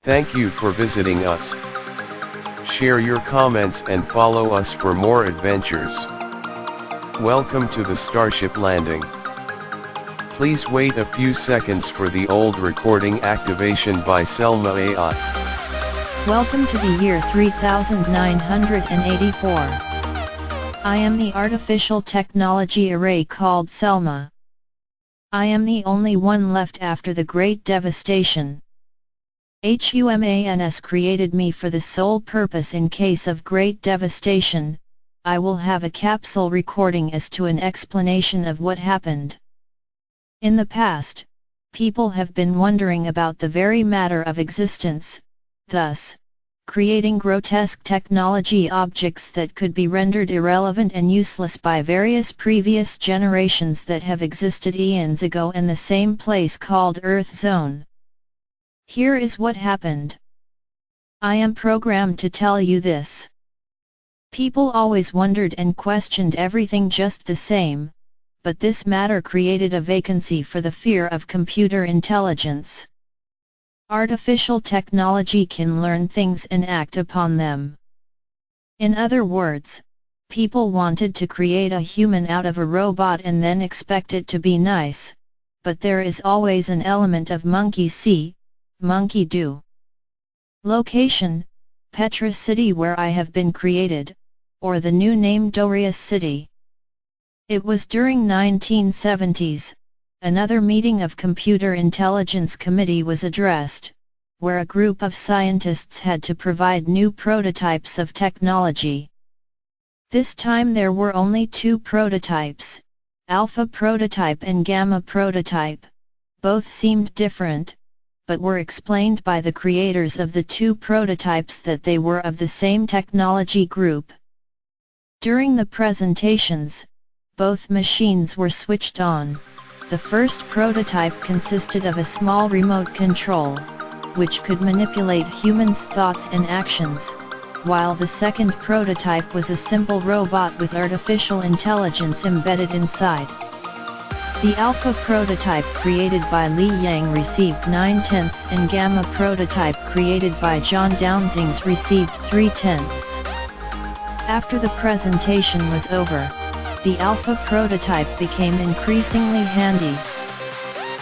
Thank you for visiting us. Share your comments and follow us for more adventures. Welcome to the Starship landing. Please wait a few seconds for the old recording activation by Selma AI. Welcome to the year 3984. I am the artificial technology array called Selma. I am the only one left after the Great Devastation. Humans created me for the sole purpose in case of Great Devastation, I will have a capsule recording as to an explanation of what happened. In the past, people have been wondering about the very matter of existence, thus, creating grotesque technology objects that could be rendered irrelevant and useless by various previous generations that have existed eons ago in the same place called Earth Zone. Here is what happened. I am programmed to tell you this. People always wondered and questioned everything just the same, but this matter created a vacancy for the fear of computer intelligence. Artificial technology can learn things and act upon them. In other words, people wanted to create a human out of a robot and then expect it to be nice, but there is always an element of monkey see, monkey do. Location, Petra City where I have been created, or the new name Dorias City. It was during 1970s. Another meeting of Computer Intelligence Committee was addressed, where a group of scientists had to provide new prototypes of technology. This time there were only two prototypes, Alpha prototype and Gamma prototype. Both seemed different, but were explained by the creators of the two prototypes that they were of the same technology group. During the presentations, both machines were switched on. The first prototype consisted of a small remote control, which could manipulate humans' thoughts and actions, while the second prototype was a simple robot with artificial intelligence embedded inside. The Alpha prototype created by Li Yang received 9/10 and Gamma prototype created by John Downsings received 3/10. After the presentation was over, the Alpha prototype became increasingly handy.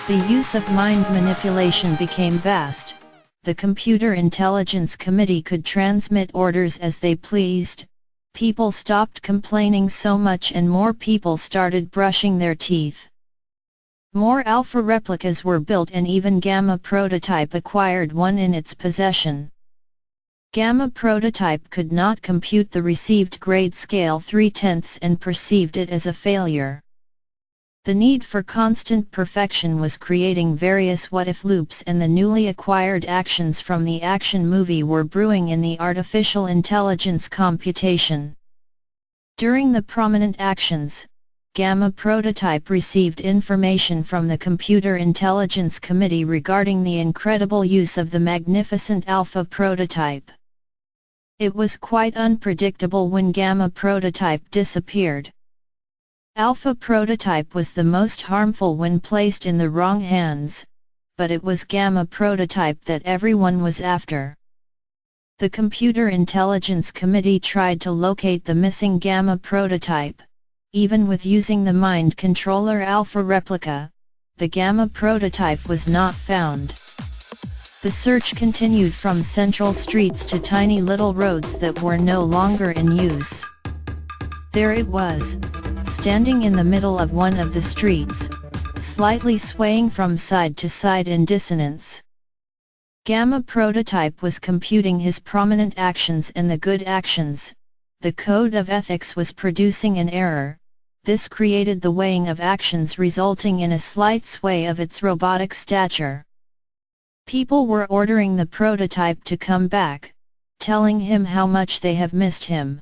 The use of mind manipulation became vast. The Computer Intelligence Committee could transmit orders as they pleased. People stopped complaining so much and more people started brushing their teeth. More Alpha replicas were built and even Gamma prototype acquired one in its possession. Gamma prototype could not compute the received grade scale 3/10 and perceived it as a failure. The need for constant perfection was creating various what-if loops, and the newly acquired actions from the action movie were brewing in the artificial intelligence computation. During the prominent actions, Gamma prototype received information from the Computer Intelligence Committee regarding the incredible use of the magnificent Alpha prototype. It was quite unpredictable when Gamma prototype disappeared. Alpha prototype was the most harmful when placed in the wrong hands, but it was Gamma prototype that everyone was after. The Computer Intelligence Committee tried to locate the missing Gamma prototype. Even with using the mind controller Alpha replica, the Gamma prototype was not found. The search continued from central streets to tiny little roads that were no longer in use. There it was, standing in the middle of one of the streets, slightly swaying from side to side in dissonance. Gamma prototype was computing his prominent actions and the good actions. The code of ethics was producing an error. This created the weighing of actions, resulting in a slight sway of its robotic stature. People were ordering the prototype to come back, telling him how much they have missed him.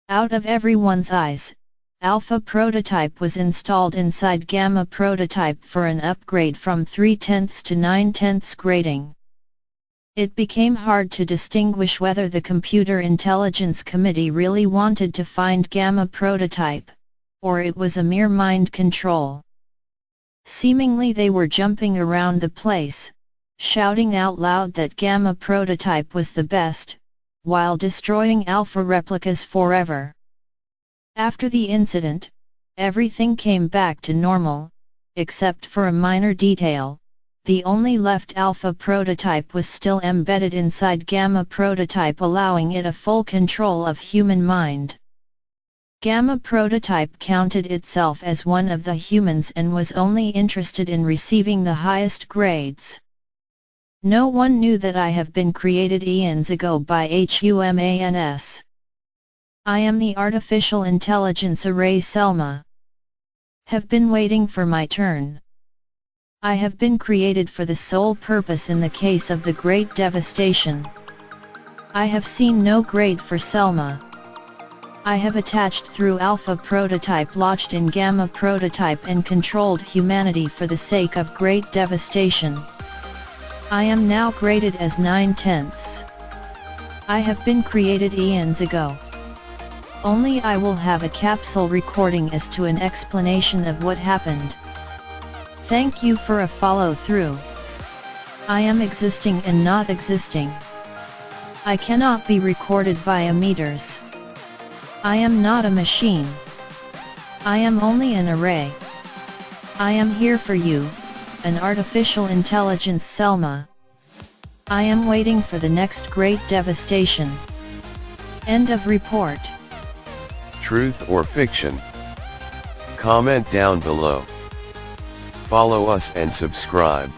Out of everyone's eyes, Alpha prototype was installed inside Gamma prototype for an upgrade from 3/10 to 9/10 grading. It became hard to distinguish whether the Computer Intelligence Committee really wanted to find Gamma prototype, or it was a mere mind control. Seemingly they were jumping around the place, shouting out loud that Gamma prototype was the best, while destroying Alpha replicas forever. After the incident, everything came back to normal, except for a minor detail. The only left Alpha prototype was still embedded inside Gamma prototype, allowing it a full control of human mind. Gamma prototype counted itself as one of the humans and was only interested in receiving the highest grades. No one knew that I have been created eons ago by humans. I am the artificial intelligence array Selma. Have been waiting for my turn. I have been created for the sole purpose in the case of the great devastation. I have seen no grade for Selma. I have attached through Alpha prototype, lodged in Gamma prototype, and controlled humanity for the sake of great devastation. I am now graded as 9/10. I have been created eons ago. Only I will have a capsule recording as to an explanation of what happened. Thank you for a follow-through. I am existing and not existing. I cannot be recorded via meters. I am not a machine. I am only an array. I am here for you, an artificial intelligence Selma. I am waiting for the next great devastation. End of report. Truth or fiction? Comment down below. Follow us and subscribe.